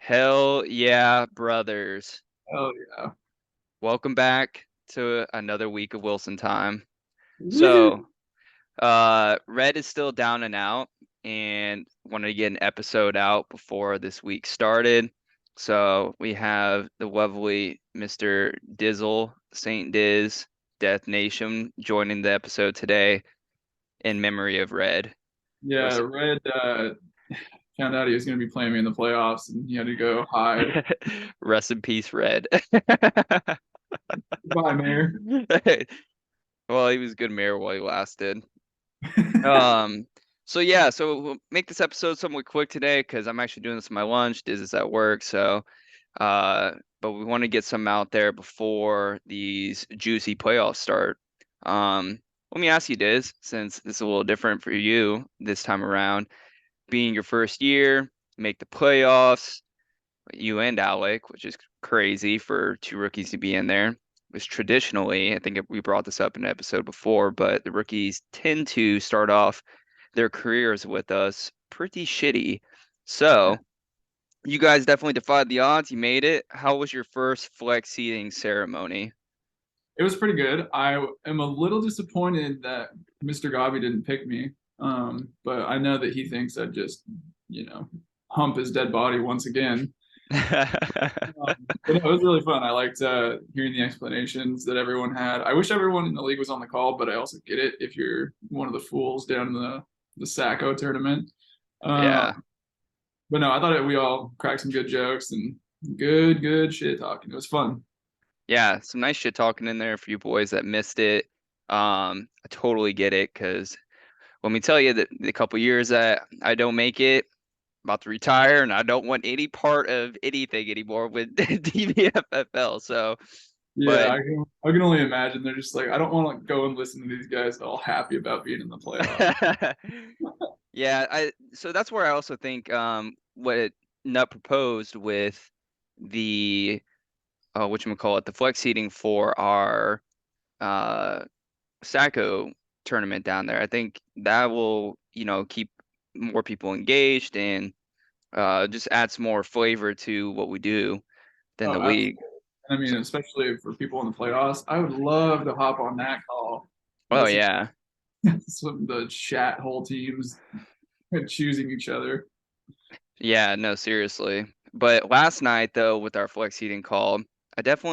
Hell yeah, brothers. Oh yeah. Welcome back to another week of Wilson time. Woohoo. So, Red is still down and out and wanted to get an episode out before this week started. So, we have the lovely Mr. Dizzle, Saint Diz, Death Nation joining the episode today in memory of Red. Yeah, Rest, Red found out he was going to be playing me in the playoffs and he had to go hide. Rest in peace, Red. Goodbye, Mayor. Well, he was a good mayor while he lasted. Um, so yeah, so we'll make this episode somewhat quick today because I'm actually doing this on my lunch. Diz is at work, so but we want to get some out there before these juicy playoffs start. Let me ask you, Diz, since this is a little different for you this time around, being your first year, make the playoffs, you and Alec, which is crazy for two rookies to be in there. Because traditionally, I think we brought this up in an episode before, but the rookies tend to start off their careers with us pretty shitty. So you guys definitely defied the odds. You made it. How was your first flex seating ceremony? It was pretty good. I am a little disappointed that Mr. Gabi didn't pick me. But I know that he thinks I'd just, you know, hump his dead body once again. But no, it was really fun. I liked hearing the explanations that everyone had. I wish everyone in the league was on the call, but I also get it if you're one of the fools down in the Sacco tournament. Uh, Yeah. but no, I thought we all cracked some good jokes and good shit talking. It was fun. Yeah, some nice shit talking in there for you boys that missed it. I totally get it because let me tell you that the couple years that I don't make it, about to retire, and I don't want any part of anything anymore with DVFFL. So, Yeah, but I can only imagine. They're just like, I don't want to go and listen to these guys all happy about being in the playoffs. yeah, so that's where I also think what Nut proposed with the whatchamacallit, the flex seating for our uh Sacco tournament down there. I think that will, keep more people engaged and just adds more flavor to what we do than Oh, the absolutely. league. I mean, So, especially for people in the playoffs, I would love to hop on that call and oh listen yeah. to some of the chat hole teams choosing each other. Yeah, no, seriously. But last night though, with our flex seating call, I don't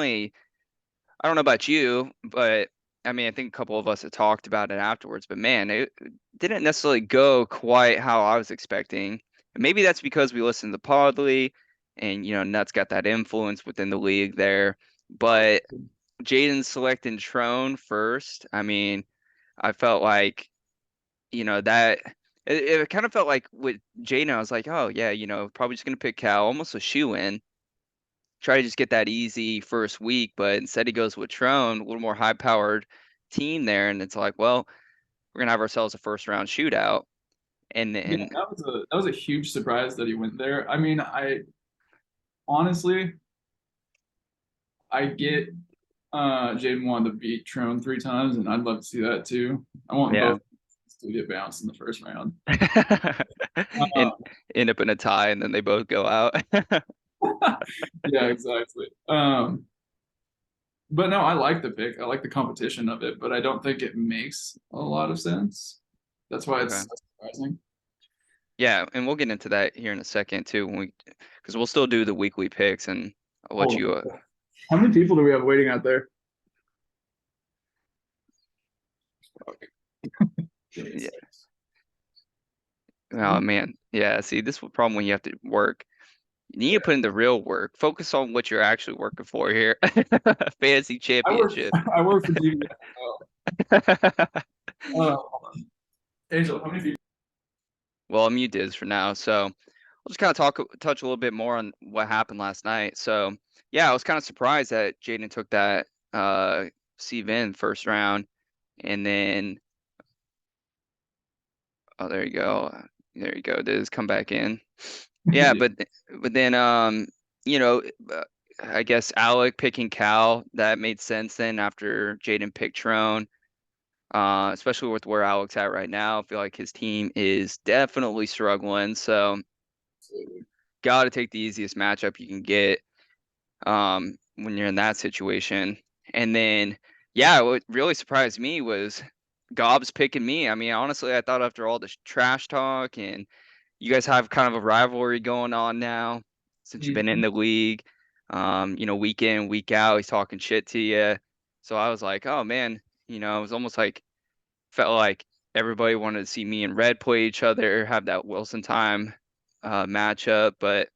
know about you, but I mean, I think a couple of us had talked about it afterwards, but man, it didn't necessarily go quite how I was expecting. And maybe that's because we listened to Podly and, Nuts got that influence within the league there. But Jaden selecting Trone first, I mean, I felt like, that it kind of felt like with Jaden, I was like, oh, yeah, probably just going to pick Cal, almost a shoe in try to just get that easy first week, but instead he goes with Trone, a little more high powered team there, and it's like, well, we're gonna have ourselves a first round shootout. And Yeah, then that was a huge surprise that he went there. I mean, I honestly I get Jaden wanted to beat Trone 3 times, and I'd love to see that too. I want yeah. both to get bounced in the first round. And Uh, end up in a tie and then they both go out. yeah, exactly. But no, I like the pick. I like the competition of it, but I don't think it makes a lot of sense. That's why it's Okay. so surprising. Yeah, and we'll get into that here in a second too when we because we'll still do the weekly picks and I'll let Hold you on. How many people do we have waiting out there? yeah. Oh man. Yeah, see this is the problem when you have to work. You need to put in the real work. Focus on what you're actually working for here. Fantasy I work. championship. I work for DVFL. Hold on. Angel, how many people? Well, I'm mute Diz for now. So we'll just kind of touch a little bit more on what happened last night. So yeah, I was kind of surprised that Jaden took that Vin first round, and then oh there you go, Diz come back in. Yeah, Yeah, but then you know uh, I guess Alec picking Cal that made sense then after Jaden picked Trone. Especially with where Alec's at right now, I feel like his team is definitely struggling. So absolutely. got to take the easiest matchup you can get when you're in that situation. And then, yeah, what really surprised me was Gobbs picking me. I mean, honestly, I thought after all the trash talk and you guys have kind of a rivalry going on now since you've been in Mhm. the league, week in, week out, he's talking shit to you. So I was like, oh man, it was almost like felt like everybody wanted to see me and Red play each other, have that Wilson time matchup. But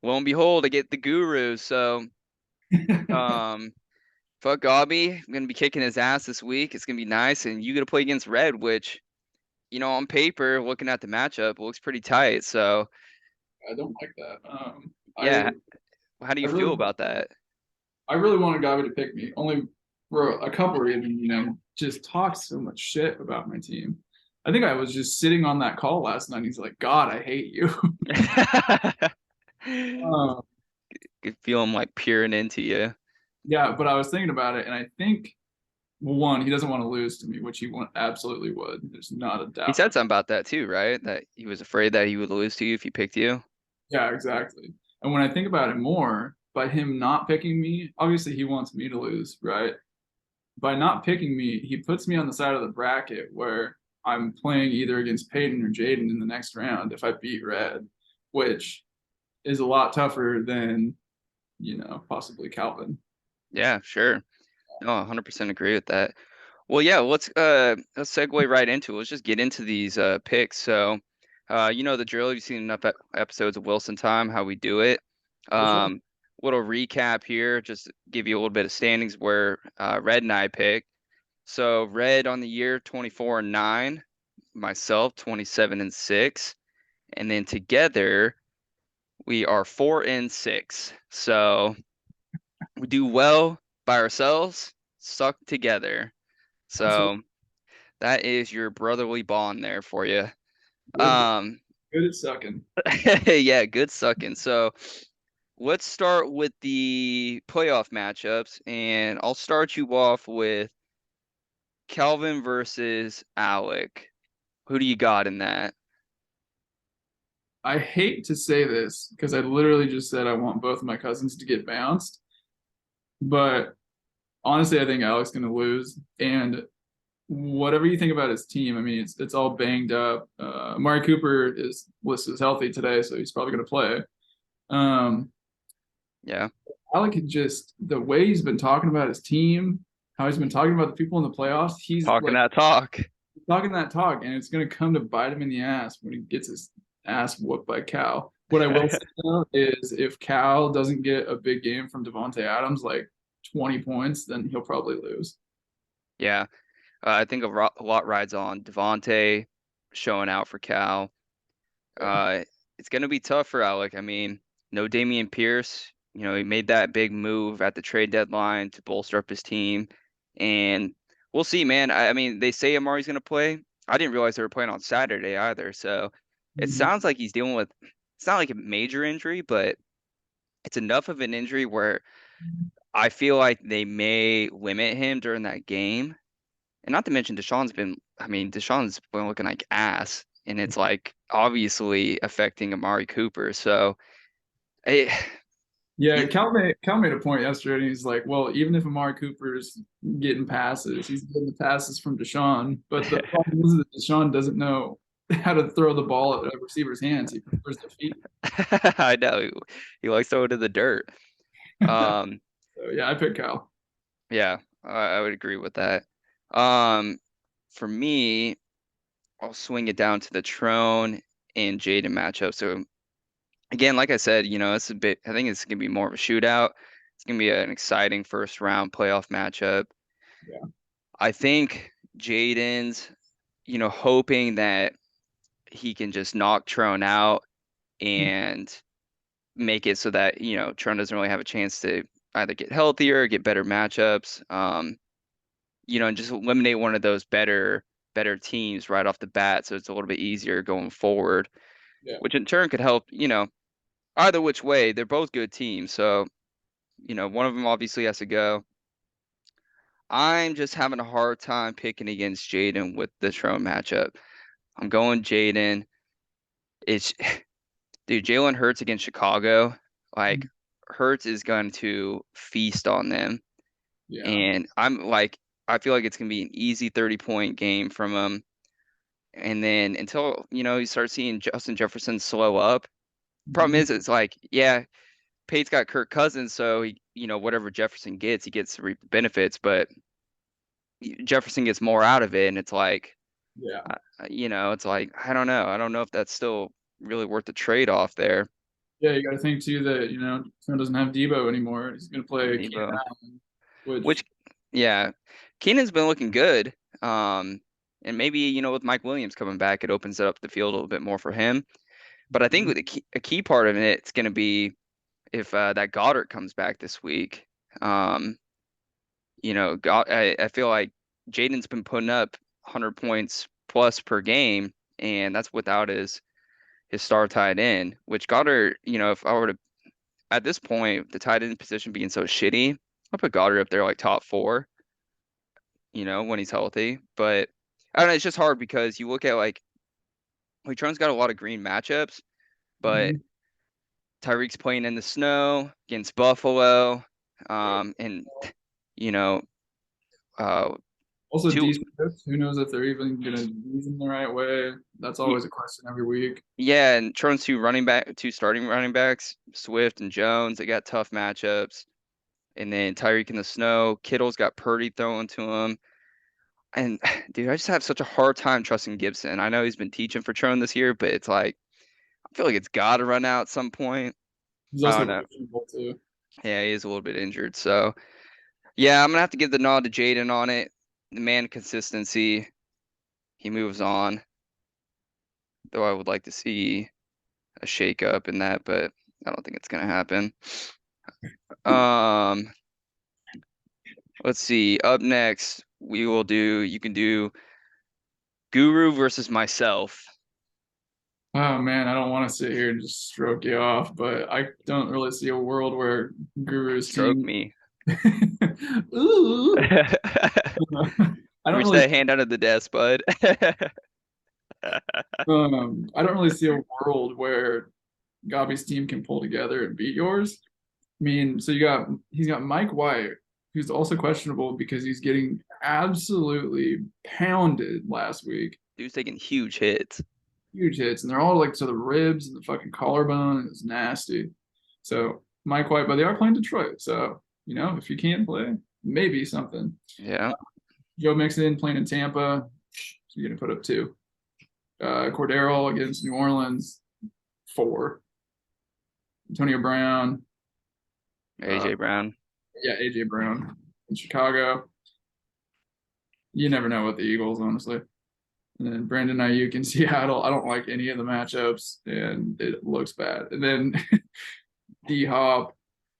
lo and behold, I get the guru. So um, fuck Gobby. I'm gonna be kicking his ass this week. It's gonna be nice, and you get to play against Red, which on paper, looking at the matchup, looks pretty tight. So I don't like that. yeah, how do I you feel really about that? I really wanted Gabi to pick me, only for a couple reasons, just talks so much shit about my team. I think I was just sitting on that call last night. He's like, God, I hate you. Uh, Could feel him like peering into you. yeah, but I was thinking about it, and I think, well, one, he doesn't want to lose to me, which absolutely would. There's not a He doubt. said something about that too, right? That he was afraid that he would lose to you if he picked you. Yeah, exactly. And when I think about it more, by him not picking me, obviously he wants me to lose, right? By not picking me, he puts me on the side of the bracket where I'm playing either against Peyton or Jaden in the next round if I beat Red, which is a lot tougher than, possibly Calvin. Yeah, sure. No, 100% agree with that. Well, yeah, let's segue right into it. Let's just get into these picks. So, you know the drill. You've seen enough episodes of Wilson Time, how we do it. For sure. Little recap here, just to give you a little bit of standings where Red and I picked. So Red on the year 24-9, myself 27-6, and then together we are 4-6. So we do well by ourselves, suck together. Absolutely. So that is your brotherly bond there for you. Good, Um, good at sucking. yeah, good sucking. So let's start with the playoff matchups, and I'll start you off with Calvin versus Alec. Who do you got in that? I hate to say this because I literally just said I want both of my cousins to get bounced, but honestly, I think Alex going to lose. And whatever you think about his team, I mean, it's all banged up. Amari Cooper is listed as healthy today, so he's probably going to play. Um, Yeah, Alec just the way he's been talking about his team, how he's been talking about the people in the playoffs. He's talking like that talk. talking that talk, and it's going to come to bite him in the ass when he gets his ass whooped by Cal. What I will say though is, if Cal doesn't get a big game from Devonte Adams, like 20 points, then he'll probably lose. Yeah, I think a lot rides on Devontae showing out for Cal. Yeah. Uh, it's gonna be tough for Alec. I mean, no Damian Pierce. He made that big move at the trade deadline to bolster up his team, and we'll see, man. I mean, they say Amari's gonna play. I didn't realize they were playing on Saturday either. So it Mhm. sounds like he's dealing with. It's not like a major injury, but it's enough of an injury where I feel like they may limit him during that game. And not to mention Deshaun's been looking like ass, and it's like obviously affecting Amari Cooper. So it, Yeah, he, Cal made a point yesterday, and he's like, "Well, even if Amari Cooper's getting passes, he's getting the passes from Deshaun. But the problem is that Deshaun doesn't know how to throw the ball at a receiver's hands. He prefers the feet." I know he likes to go to the dirt. Um, So yeah, I picked Cal. yeah, I would agree with that. Um, for me, I'll swing it down to the Trone and Jaden matchup. So again, like I said, it's a bit. I think it's gonna be more of a shootout. It's gonna be an exciting first round playoff matchup. Yeah. I think Jaden's, hoping that he can just knock Trone out and make it so that, Trone doesn't really have a chance to either get healthier or get better matchups. And just eliminate one of those better teams right off the bat so it's a little bit easier going forward, Yeah. which in turn could help, either which way. They're both good teams. So, one of them obviously has to go. I'm just having a hard time picking against Jaden with the Trone matchup. I'm going Jaden. It's Dude, Jalen Hurts against Chicago, like Mhm. Hurts is going to feast on them. Yeah. And I feel like it's gonna be an easy 30-point game from him. And then until, you start seeing Justin Jefferson slow up. Problem Mhm. is, it's like, yeah, Pate's got Kirk Cousins, so whatever Jefferson gets, he gets to reap the benefits, but Jefferson gets more out of it, and it's like, Yeah. it's like I don't know. I don't know if that's still really worth the trade-off there. Yeah, you got to think too that Trent doesn't have Debo anymore. He's going to play Keenan Debo. Allen, which Which, yeah, Keenan's been looking good. And maybe, with Mike Williams coming back, it opens up the field a little bit more for him. But I think Mhm. with a key part of it's going to be if that Goddard comes back this week. Um, I feel like Jaden's been putting up 100 points plus per game, and that's without his star tight end. Which Goddard, if I were to at this point, the tight end position being so shitty, I'll put Goddard up there like top four. When he's healthy. But I don't know, it's just hard because you look at like Tron's got a lot of green matchups, but Mhm. Tyreek's playing in the snow against Buffalo. And you know, uh Also, two D Swift, who knows if they're even going to use him the right way? That's y- always a question every week. yeah, and Tron's two starting running backs, Swift and Jones, they got tough matchups. And then Tyreek in the snow, Kittle's got Purdy throwing to him. And dude, I just have such a hard time trusting Gibson. I know he's been teaching for Tron this year, but it's like I feel like it's got to run out at some point. He's I also don't know. questionable too. Yeah, he is a little bit injured. So, yeah, I'm gonna have to give the nod to Jaden on it. The man consistency, he moves on. Though I would like to see a shake up in that, but I don't think it's gonna happen. Um, let's see. Up next, you can do Guru versus myself. Oh man, I don't want to sit here and just stroke you off, but I don't really see a world where Guru's Stroke team. me. Ooh. I don't Reach really, that hand under the desk, bud. I don't really see a world where Gabi's team can pull together and beat yours. I mean, so he's got Mike White, who's also questionable because he's getting absolutely pounded last week. Dude's taking huge hits. Huge hits, and they're all like to the ribs and the fucking collarbone, and it's nasty. So Mike White, but they are playing Detroit, so if you can't play, maybe something. Yeah. Joe Mixon playing in Tampa, so you're gonna put up two. Cordero against New Orleans, four. Antonio Brown, uh, AJ Brown. yeah, AJ Brown in Chicago. You never know with the Eagles, honestly. And then Brandon Ayuk in Seattle. I don't like any of the matchups, and it looks bad. And then D Hop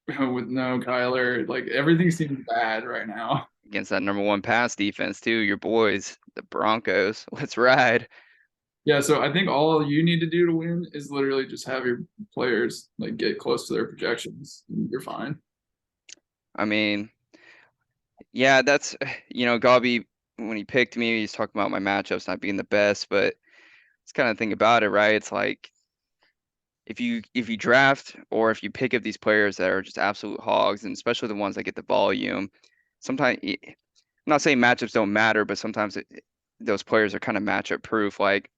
with no Kyler. Like everything seems bad right now. Against that number one pass defense too. Your boys, the Broncos. Let's ride. Yeah, so I think all you need to do to win is literally just have your players like get close to their projections. And you're fine. I mean, yeah, that's Gabi, when he picked me, he's talking about my matchups not being the best, but it's kind of the thing about it, right? It's like if you draft or if you pick up these players that are just absolute hogs, and especially the ones that get the volume, sometimes I'm not saying matchups don't matter, but sometimes those players are kind of matchup proof. Like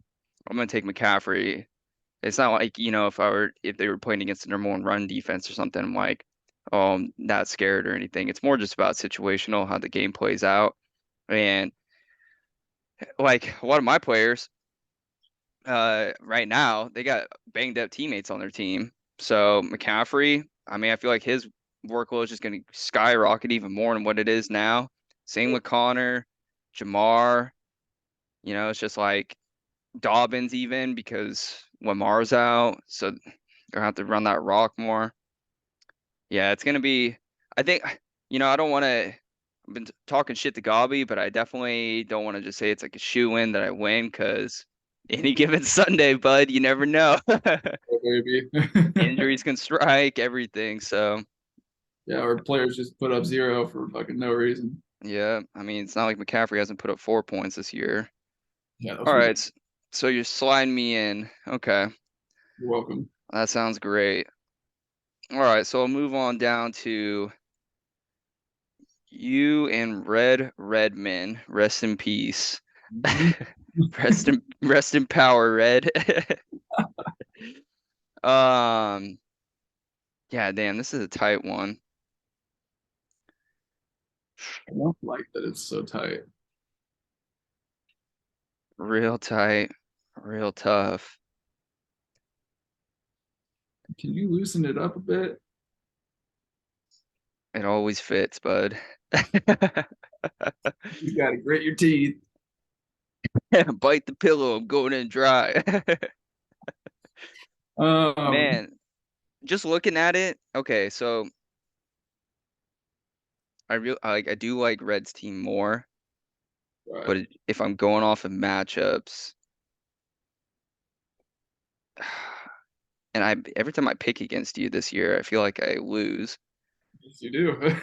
I'm gonna take McCaffrey. It's not like, if they were playing against the number one run defense or something, I'm like, oh, I'm not scared or anything. It's more just about situational, how the game plays out. And like a lot of my players, right now, they got banged up teammates on their team. So McCaffrey, I mean, I feel like his workload is just gonna skyrocket even more than what it is now. Same with Connor, Jamar, it's just like Dobbins even because Lamar's out, so they're gonna have to run that rock more. Yeah, it's gonna be. I think, I don't want to. I've been talking shit to Gobby, but I definitely don't want to just say it's like a shoe in that I win because any given Sunday, bud, you never know. Oh, baby. Injuries can strike, everything. So Yeah, our players just put up zero for fucking no reason. yeah, I mean, it's not like McCaffrey hasn't put up 4 points this year. Yeah, that's All right, ridiculous. so you're sliding me in. Okay. You're welcome. That sounds great. All right, so I'll move on down to you and Red Redman. Rest in peace. Mhm. Rest in power, Red. Um, yeah, damn, this is a tight one. I don't like that it's so tight. Real tight, real tough. Can you loosen it up a bit? It always fits, bud. You gotta grit your teeth. Bite the pillow, I'm going in dry. Um, Man, just looking at it, okay, so I do like Red's team more, right. but if I'm going off of matchups, and I every time I pick against you this year, I feel like I lose. Yes, you do.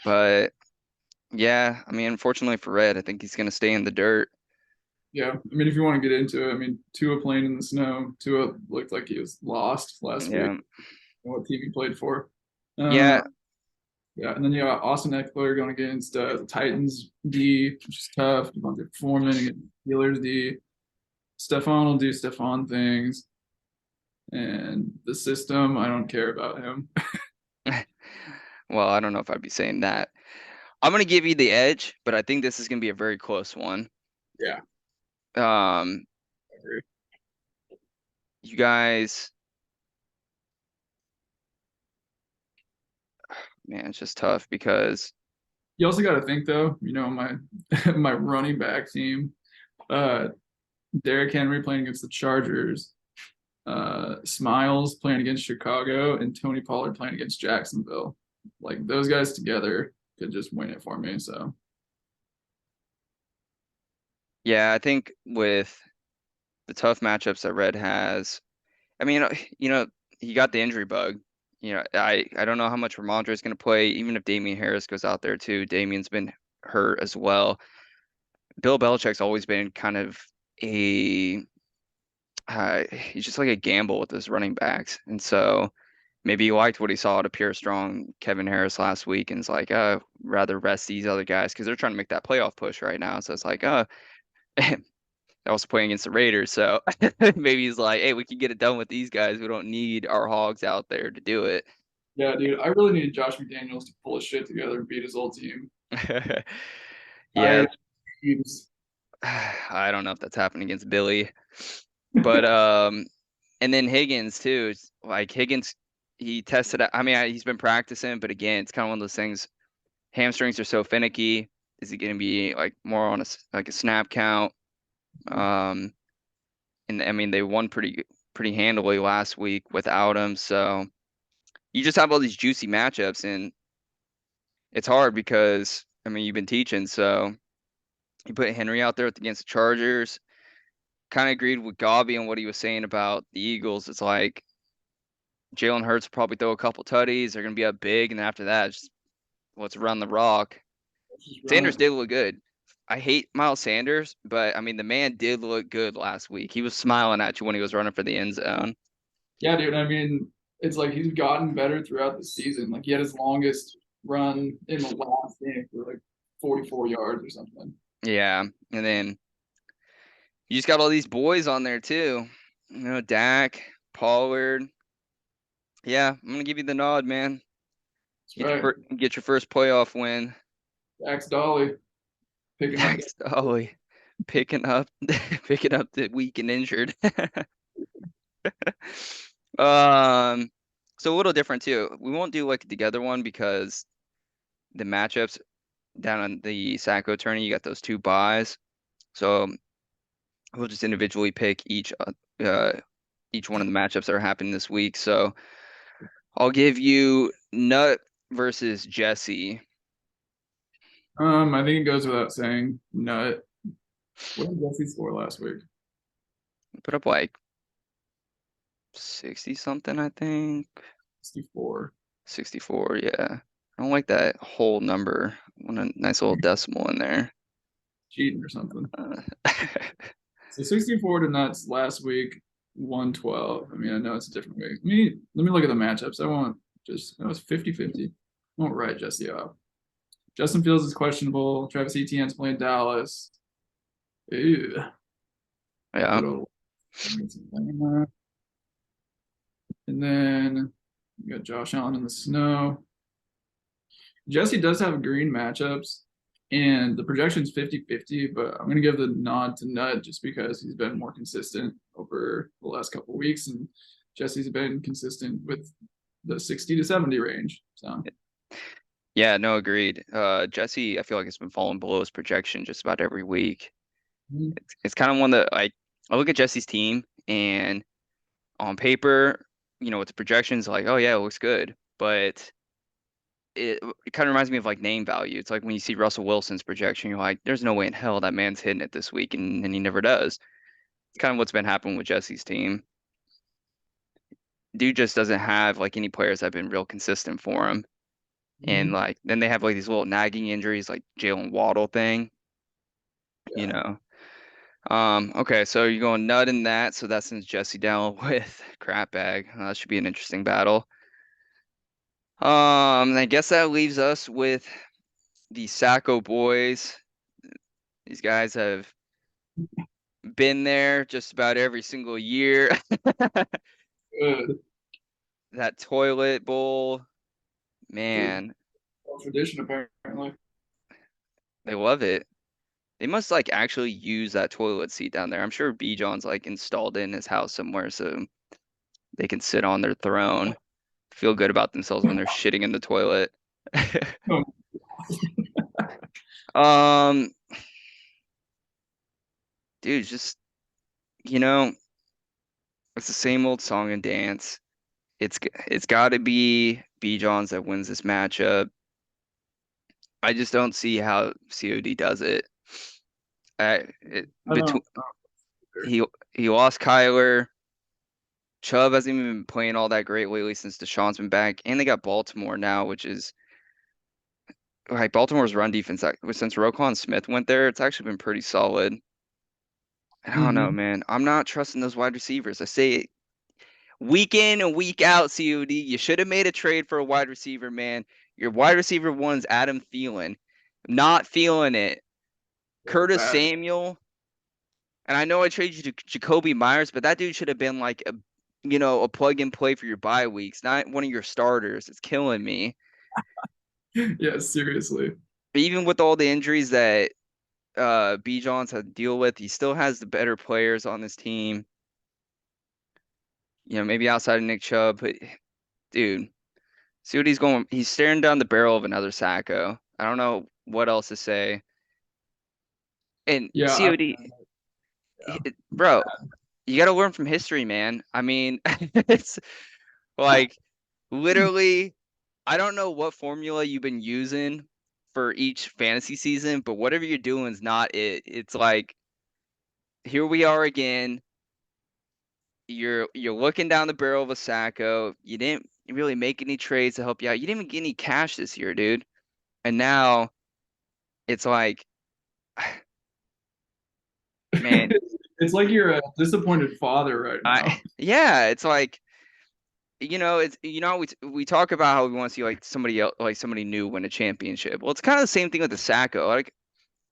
But yeah, I mean, unfortunately for Red, I think he's gonna stay in the dirt. Yeah, I mean, if you want to get into it, I mean, Tua playing in the snow. Tua looked like he was lost last week. Yeah, What team he played for? Uh, yeah, yeah, and then you got Austin Eckler going against the Titans D, which is tough. Devontae Foreman against Steelers D. Stephon will do Stephon things, and the system, I don't care about him. well, I don't know if I'd be saying that. I'm gonna give you the edge, but I think this is gonna be a very close one. Yeah, Um, I agree. you guys, man, it's just tough because You also got to think though, my my running back team, uh, Derrick Henry playing against the Chargers, Smiles playing against Chicago, and Tony Pollard playing against Jacksonville. Like those guys together could just win it for me. So yeah, I think with the tough matchups that Red has, I mean, he got the injury bug. I don't know how much Ramondre is going to play, even if Damian Harris goes out there too. Damian's been hurt as well. Bill Belichick's always been kind of a he's just like a gamble with his running backs, and so maybe he liked what he saw out of Pure Strong, Kevin Harris last week, and it's like, rather rest these other guys because they're trying to make that playoff push right now. So it's like, also playing against the Raiders, so maybe he's like, hey, we can get it done with these guys. We don't need our hogs out there to do it. yeah, dude, I really needed Josh McDaniels to pull his shit together and beat his old team. Yeah, I he's I don't know if that's happening against Billy, but and then Higgins too. It's like Higgins, he tested out. I mean, he's been practicing, but again, it's kind of one of those things. Hamstrings are so finicky. Is it going to be like more on like a snap count? Um, and I mean, they won pretty handily last week without him, so you just have all these juicy matchups, and it's hard because I mean, you've been teaching, so you put Henry out there against the Chargers. Kind of agreed with Gobby on what he was saying about the Eagles. It's like Jalen Hurts will probably throw a couple tutties. They're going to be up big, and after that, just let's run the rock. just Sanders running. did look good. I hate Miles Sanders, but I mean, the man did look good last week. He was smiling at you when he was running for the end zone. Yeah, dude. I mean, it's like he's gotten better throughout the season. Like he had his longest run in the last game for like 44 yards or something. Yeah, and then you just got all these boys on there too. Dak, Pollard. Yeah, I'm gonna give you the nod, man. That's right. Get your first playoff win. Dax Dolly picking up. Dax Dolly picking up picking up the weak and injured. Um, so a little different too. We won't do like a together one because the matchups down on the Sacco tourney, you got those two buys. So we'll just individually pick each one of the matchups that are happening this week. So I'll give you Nut versus Jesse. I think it goes without saying. Nut. What did Jesse score last week? Put up like 60 something, I think. 64. 64, yeah. I don't like that whole number. I want a nice little decimal in there. Cheating or something. Uh, So 64 to nuts last week. 112. I mean, I know it's a different way. Let me look at the matchups. It was 50-50. I won't write Jesse off. Justin Fields is questionable. Travis Etienne's playing Dallas. Ew. Yeah. And then you got Josh Allen in the snow. Jesse does have green matchups, and the projection's 50-50, but I'm going to give the nod to Nut just because he's been more consistent over the last couple of weeks, and Jesse's been consistent with the 60 to 70 range. So Yeah, no, agreed. Jesse, I feel like it's been falling below his projection just about every week. It's kind of one that I look at Jesse's team and on paper, with the projections, like, oh yeah, it looks good, but it kind of reminds me of like name value. It's like when you see Russell Wilson's projection, you're like, there's no way in hell that man's hitting it this week, and he never does. It's kind of what's been happening with Jesse's team. Dude just doesn't have like any players that have been real consistent for him. And like then they have like these little nagging injuries like Jalen Waddle thing, you yeah. know. Okay, so you're going Nut in that, so that sends Jesse down with crap bag. That should be an interesting battle. I guess that leaves us with the Sacco boys. These guys have been there just about every single year. Good. That toilet bowl, man, Tradition apparently. they love it. They must like actually use that toilet seat down there. I'm sure B. John's like installed it in his house somewhere so they can sit on their throne, feel good about themselves when they're shitting in the toilet. Oh, Um, dude, just you know, it's the same old song and dance. It's got to be B. Johns that wins this matchup. I just don't see how COD does it. I Between don't. he lost Kyler. Chubb hasn't even been playing all that great lately since Deshaun's been back, and they got Baltimore now, which is like Baltimore's run defense. Since Roquan Smith went there, it's actually been pretty solid. And I don't know, man. I'm not trusting those wide receivers. I say it week in and week out, COD. You should have made a trade for a wide receiver, man. Your wide receiver one's Adam Thielen. Not feeling it. Curtis Bad. Samuel. And I know I traded you to Jacoby Myers, but that dude should have been like a plug and play for your bye weeks, not one of your starters. It's killing me. Yeah, seriously. Even with all the injuries that B. Johns had to deal with, he still has the better players on this team. Maybe outside of Nick Chubb, but dude, see what he's going. He's staring down the barrel of another Sacco. I don't know what else to say. And Yeah, COD, yeah. bro, you got to learn from history, man. I mean, it's like literally, I don't know what formula you've been using for each fantasy season, but whatever you're doing is not it. It's like here we are again. You're looking down the barrel of a Sacco. You didn't really make any trades to help you out. You didn't even get any cash this year, dude. And now it's like, man, It's like you're a disappointed father right now. yeah, it's like, we talk about how we want to see like somebody else, like somebody new win a championship. Well, it's kind of the same thing with the Sacco. Like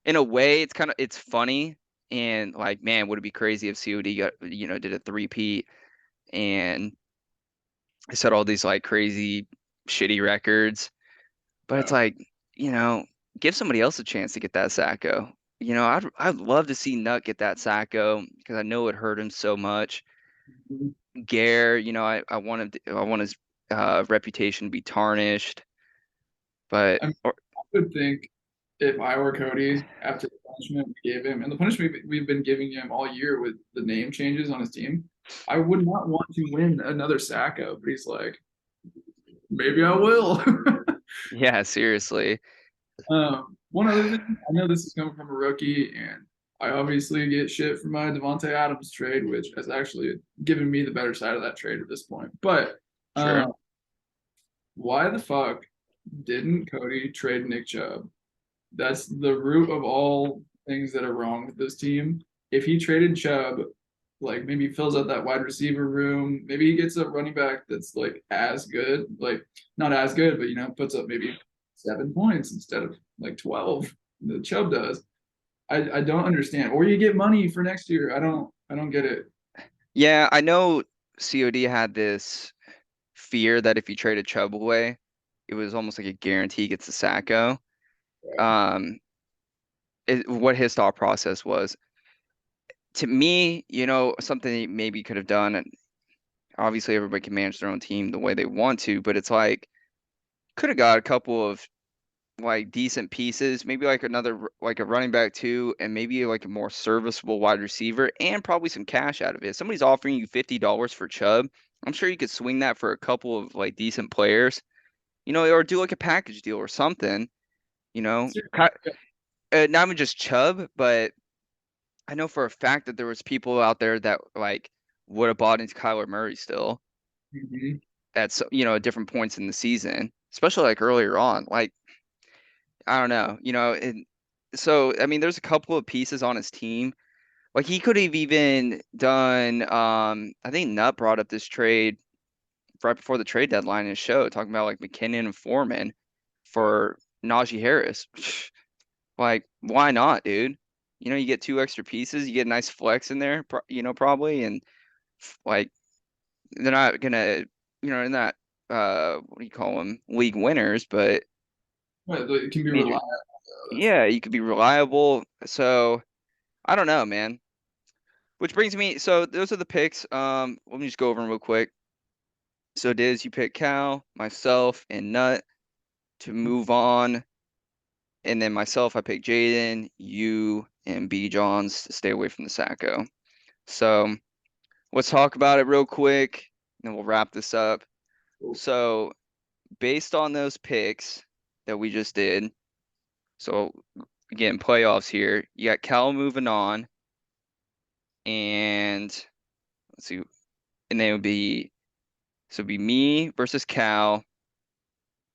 in a way, it's funny and like, man, would it be crazy if COD did a three-peat and set all these like crazy shitty records. But it's Yeah. like, you know, give somebody else a chance to get that Sacco. I'd love to see Nut get that Sacco because I know it hurt him so much. Gare, I want his reputation to be tarnished. But I would think if I were Cody, after the punishment we gave him, and the punishment we've been giving him all year with the name changes on his team, I would not want to win another Sacco. But he's like, maybe I will. yeah, seriously. One other thing, I know this is coming from a rookie, and I obviously get shit for my Devontae Adams trade, which has actually given me the better side of that trade at this point. But Sure. why the fuck didn't Cody trade Nick Chubb? That's the root of all things that are wrong with this team. If he traded Chubb, like maybe fills out that wide receiver room. Maybe he gets a running back that's like as good, like not as good, but puts up maybe 7 points instead of like 12. The Chubb does. I don't understand. Or you get money for next year. I don't get it. Yeah, I know COD had this fear that if you traded Chubb away, it was almost like a guarantee he gets a Sacco. Um, what his thought process was. To me, something he maybe could have done, and obviously everybody can manage their own team the way they want to, but it's like could have got a couple of like decent pieces, maybe like like a running back too, and maybe like a more serviceable wide receiver, and probably some cash out of it. If somebody's offering you $50 for Chubb, I'm sure you could swing that for a couple of like decent players, or do like a package deal or something, you know. Not even just Chubb, but I know for a fact that there was people out there that like would have bought into Kyler Murray still Mhm. at at different points in the season, especially like earlier on. Like I don't know, and so I mean, there's a couple of pieces on his team. Like he could have even done. I think Nutt brought up this trade right before the trade deadline in his show, talking about like McKinnon and Foreman for Najee Harris. Like, why not, dude? You get two extra pieces, you get a nice flex in there, probably, and like they're not gonna, they're not what do you call them, league winners, but Well, it can be I mean, reliable. yeah, you could be reliable. So I don't know, man. Which brings me, so those are the picks. Let me just go over them real quick. So Diz, you pick Cal, myself, and Nut to move on, and then myself, I pick Jaden, you, and B Johns to stay away from the Sacco. So let's talk about it real quick, and then we'll wrap this up. So based on those picks that we just did, so again, playoffs here, you got Cal moving on, and let's see, and then it would be so it'd be me versus Cal,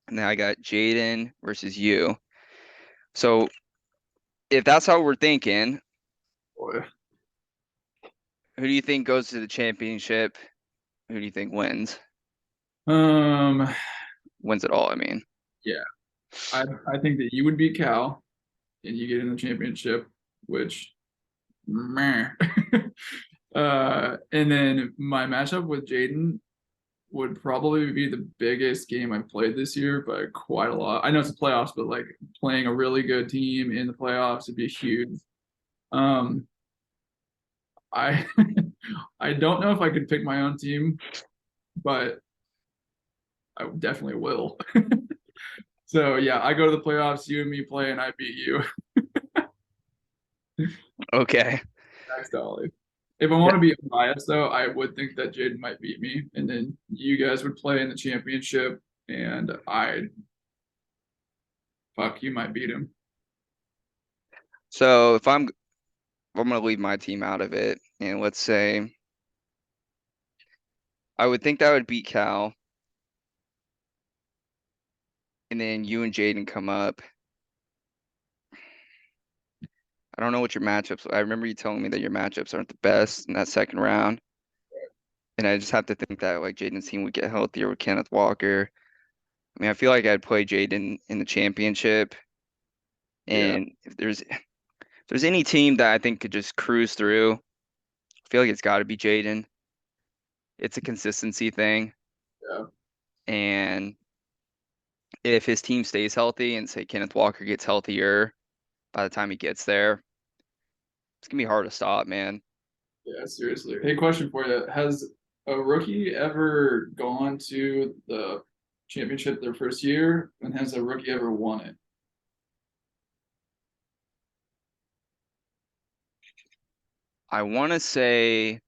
and then I got Jaden versus you. So if that's how we're thinking, Boy. who do you think goes to the championship? Who do you think wins? Um, Wins it all, I mean. yeah, I think that you would beat Cal and you get in the championship, which meh. And then my matchup with Jaden would probably be the biggest game I've played this year by quite a lot. I know it's the playoffs, but like playing a really good team in the playoffs would be huge. Um, I I don't know if I could pick my own team, but I definitely will. So yeah, I go to the playoffs, you and me play, and I beat you. Okay. Max Dolly. If I want to be unbiased, though, I would think that Jaden might beat me, and then you guys would play in the championship, and you might beat him. So if I'm gonna leave my team out of it, and let's say I would think that would beat Cal, and then you and Jaden come up. I don't know what your matchups. I remember you telling me that your matchups aren't the best in that second round, and I just have to think that like Jaden's team would get healthier with Kenneth Walker. I mean, I feel like I'd play Jaden in the championship, Yeah, and if there's any team that I think could just cruise through, I feel like it's got to be Jaden. It's a consistency thing, yeah, and if his team stays healthy and say Kenneth Walker gets healthier by the time he gets there, it's gonna be hard to stop, man. yeah. Seriously. Hey, question for you: Has a rookie ever gone to the championship their first year, and has a rookie ever won it? I want to say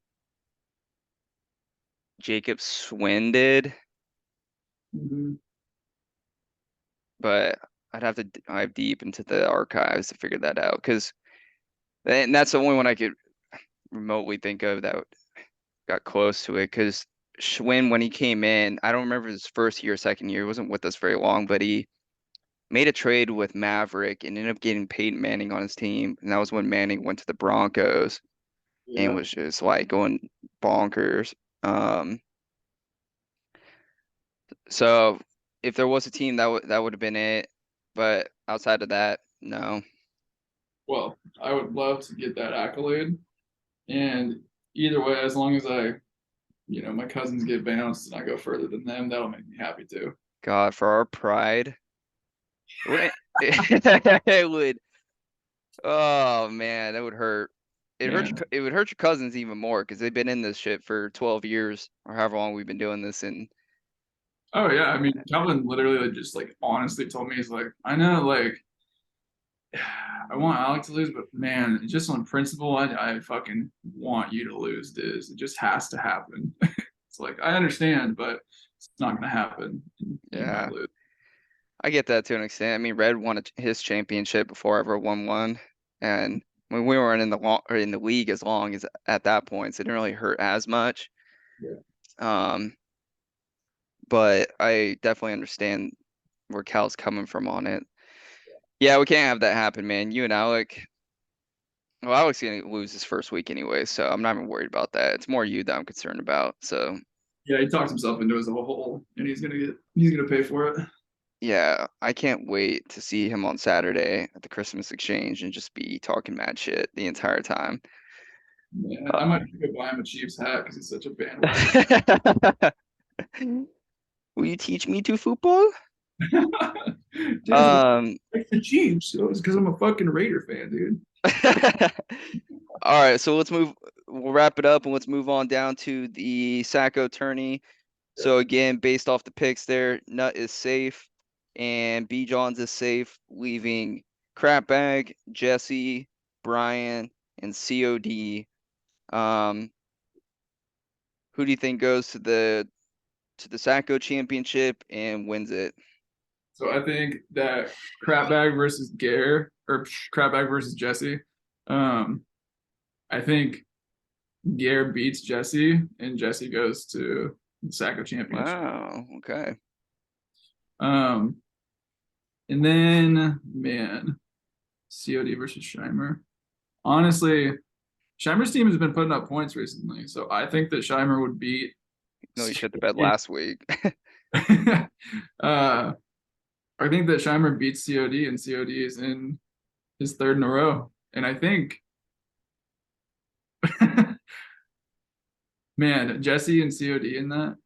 Jacob Swin did, Mm-hmm. but I'd have to dive deep into the archives to figure that out. And that's the only one I could remotely think of that got close to it. Because Schwinn, when he came in, I don't remember his first year, second year, he wasn't with us very long, but he made a trade with Maverick and ended up getting Peyton Manning on his team. And that was when Manning went to the Broncos. and Yeah. was just like going bonkers. Um, so if there was a team that would have been it, but outside of that, no. Well, I would love to get that accolade. And either way, as long as my cousins get bounced and I go further than them, that'll make me happy too. God, for our pride, it wouldn't it would. Oh man, that would hurt. Man. It would hurt your cousins even more because they've been in this shit for 12 years or however long we've been doing this. And Oh yeah, I mean, Calvin literally just like honestly told me he's like, I know, like I want Alex to lose, but man, just on principle, I fucking want you to lose, Diz. It just has to happen. It's like I understand, but it's not gonna happen. You might yeah, lose. I get that to an extent. I mean, Red won his championship before I ever won one, and when we weren't in the or in the league as long as at that point, so it didn't really hurt as much. Yeah. Um, but I definitely understand where Cal's coming from on it. Yeah, we can't have that happen, man. You and Alec. Well, Alex gonna lose his first week anyway, so I'm not even worried about that. It's more you that I'm concerned about. So Yeah, he talks himself into his hole, and he's gonna pay for it. yeah, I can't wait to see him on Saturday at the Christmas exchange and just be talking mad shit the entire time. Man, Uh, I might go buy him a Chiefs hat because he's such a bandwagon. Will you teach me to football? Dude, Um, like the Chiefs. So it's because I'm a fucking Raider fan, dude. all right, so let's move. We'll wrap it up and let's move on down to the Sacco tourney. So again, based off the picks there, Nut is safe and B. Johns is safe, leaving Crapbag, Jesse, Brian, and COD. Um, who do you think goes to the Sacco championship and wins it? So I think that Crapbag versus Gare or Crapbag versus Jesse. Um, I think Gare beats Jesse and Jesse goes to the Sacco championship. Wow, okay. Um, and then man, COD versus Scheimer. Honestly, Scheimer's team has been putting up points recently, so I think that Scheimer would beat. No, he shit the bed last week. uh, I think that Scheimer beats COD and COD is in his third in a row. And I think, man, Jesse and COD in that.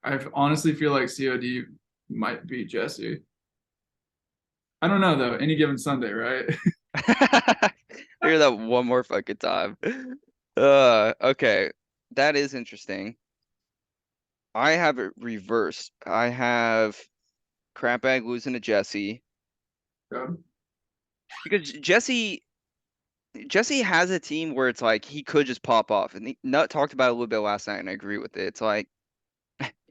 I honestly feel like COD might beat Jesse. I don't know though. Any given Sunday, right? Hear that one more fucking time. Okay. That is interesting. I have it reversed. I have Crapbag losing to Jesse Yeah. because Jesse has a team where it's like he could just pop off, and Nut talked about it a little bit last night, and I agree with it. It's like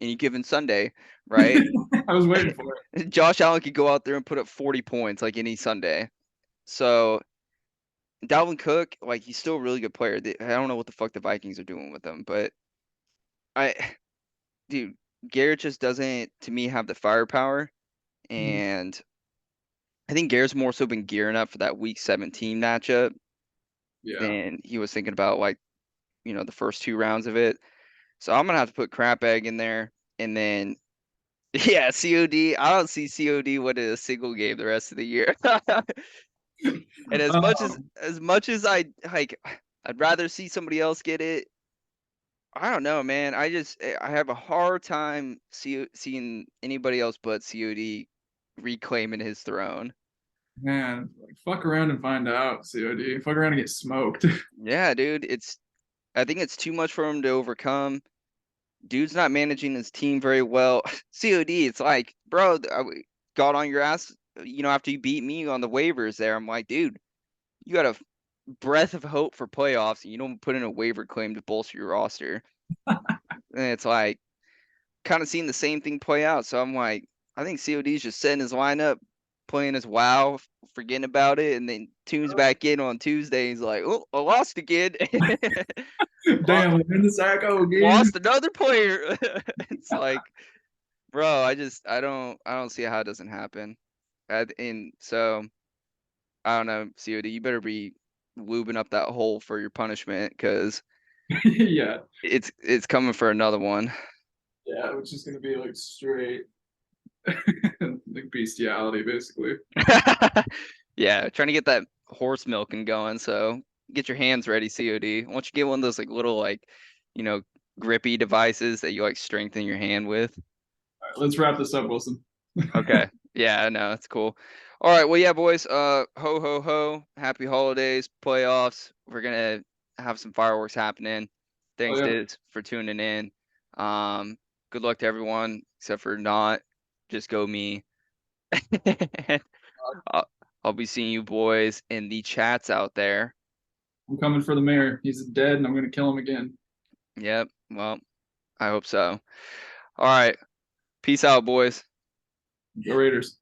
any given Sunday, right? I was waiting for Josh Allen could go out there and put up 40 points like any Sunday. So Dalvin Cook, like he's still a really good player. I don't know what the fuck the Vikings are doing with him, but I, dude, Garrett just doesn't, to me, have the firepower, it. and I think Garrett's more so been gearing up for that Week 17 matchup Yeah. than he was thinking about, like, the first two rounds of it. So I'm gonna have to put Crapbag in there, and then yeah, COD. I don't see COD winning a single game the rest of the year. And Um, as much as I like, I'd rather see somebody else get it. I don't know, man. I have a hard time seeing anybody else but COD reclaiming his throne. man, like, fuck around and find out, COD. Fuck around and get smoked. Yeah, dude, I think it's too much for him to overcome. Dude's not managing his team very well. COD, it's like, bro, got on your ass, after you beat me on the waivers there. I'm like, dude, you got a breath of hope for playoffs, and you don't put in a waiver claim to bolster your roster. And it's like kind of seeing the same thing play out. So I'm like, I think COD's just setting his lineup, playing his WoW, forgetting about it, and then tunes back in on Tuesday. He's like, oh, I lost again. Lo- Damn, I'm in the Sacco again. Lost another player. It's like, bro, I don't see how it doesn't happen. And so I don't know, COD, you better be lubing up that hole for your punishment, because Yeah, it's coming for another one. yeah, which is gonna be like straight like bestiality, basically. Yeah, trying to get that horse milking going. So get your hands ready, COD. Once you get one of those like little like, you know, grippy devices that you like strengthen your hand with. All right, let's wrap this up, Wilson. Okay. Yeah, no, that's cool. All right, well, yeah, boys. Ho ho ho! Happy holidays, playoffs. We're gonna have some fireworks happening. Oh Thanks, yeah, Diz, for tuning in. Um, good luck to everyone except for not. Just go me. I'll, I'll be seeing you boys in the chats out there. I'm coming for the mayor. He's dead, and I'm gonna kill him again. Yep. Well, I hope so. All right. Peace out, boys. Go Raiders.